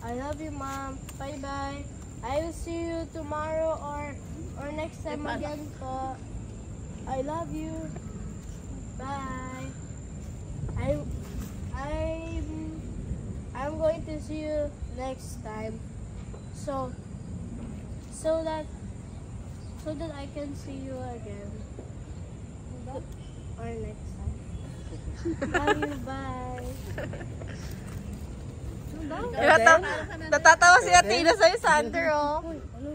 I love you, Mom. Bye-bye. I will see you tomorrow or next time again po. I love you. Bye. I'm going to see you next time. So that I can see you again. Or next time. Love you, bye. Natatawa si Athena sa'yo, Sander, oh.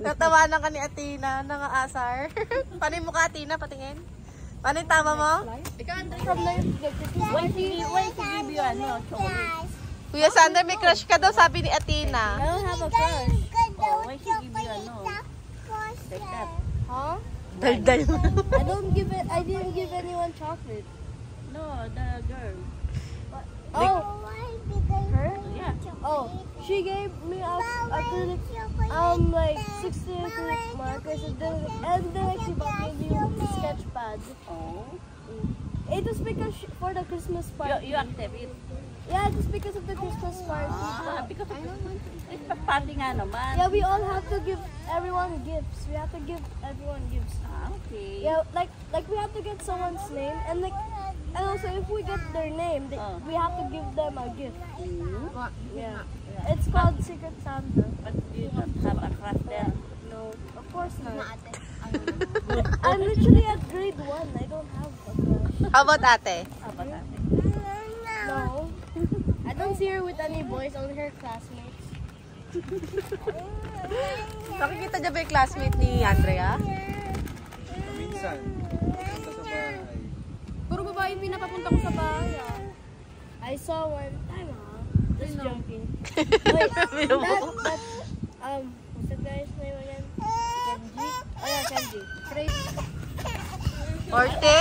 Natawanan ka ni Athena, nangaasar. Paano yung mukha, Athena? Patingin. Paano yung tama mo? Why she give you ano, chocolate? Kuya Sander, may crush ka daw, sabi ni Athena. I don't have a crush. Oh, why she give you ano? Like that. Huh? Dal-dal mo. I didn't give anyone chocolate. No, the girl. Oh, her? Yeah. Oh, she gave me acrylic, like 60 acrylic markers and then she bought me a new sketch pad. Oh. It was because for the Christmas party. You accept it. Yeah, just because of the Christmas party. Because it's party nga naman. Yeah, we all have to give everyone gifts. We have to give everyone gifts. Okay. Yeah, like we have to get someone's name and also if we get their name, we have to give them a gift. Yeah. It's called Secret Santa. But you don't have a crush there. No, of course not. I'm literally at grade 1. I don't have a crush. How about ate? No. I don't see her with any boys, only her classmates. Nakikita niya ba yung classmate ni Andrea? Minsan. Punta sa bahay. Puro babae yung pinapapunta ko sa bahay. I saw one time, just joking. Wait, that, what's the guy's name again? Kenji? Oh yeah, Kenji. Crazy. Orte?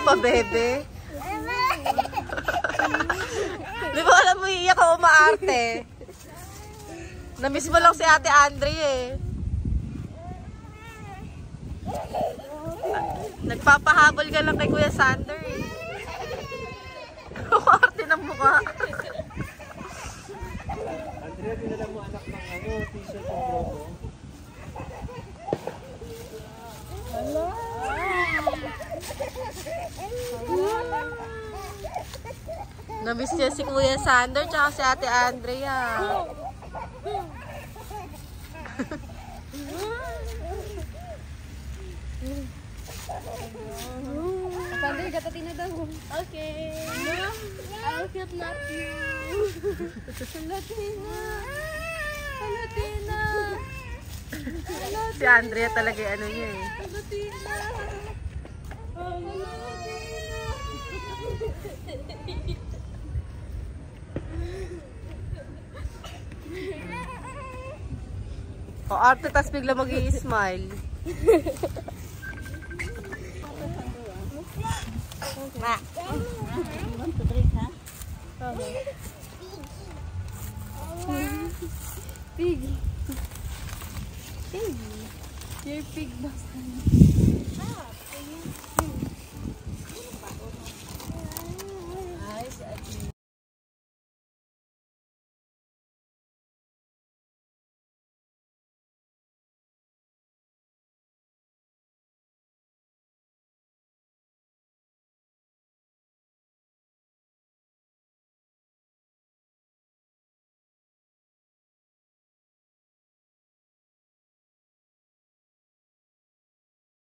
Pa bebe. Di ba alam mo, iiyak ka umaarte. Namiss mo lang si Ate Andre eh. Nagpapahabol ka lang kay Kuya Sander eh. Umaarte ng mukha. Andrea, dinala mo anak ng t-shirt ng Grotto. Namiss niya si Kuya Sander tsaka si Ate Andrea. Sander, gatatin na daw. Okay. I'll kidnap you. Latina. Latina. Si Andrea talaga yung ano niya eh. Latina. O arte, tas bigla mag-i-smile. Ma. You want to drink, ha? Pig. Pig. You're pig boss.